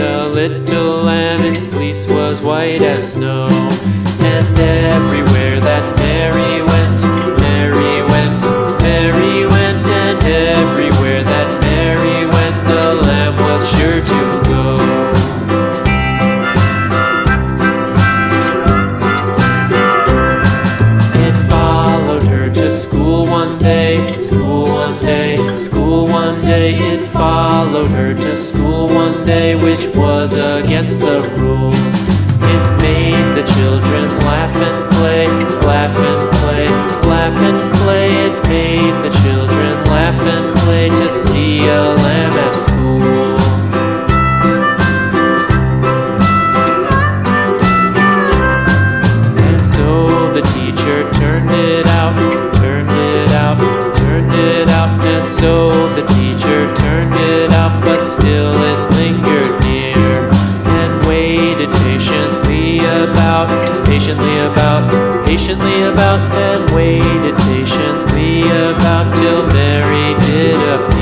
a little lamb, its fleece was white as snow. And everywhere that Mary went, Mary went, Mary went, and everywhere that Mary went, the lamb was sure to go. It followed her to school one day, school one day, school one day. It followed her to school one day, which was against the rules. It made the children laugh and play, laugh and play, laugh and play. It made the children laugh and play to see a lamb at school. And so the teacher turned it out, turned it out, turned it out. And so the teacher turned it out, but still it lingered near and waited patiently about, patiently about, and waited patiently about till Mary did appear.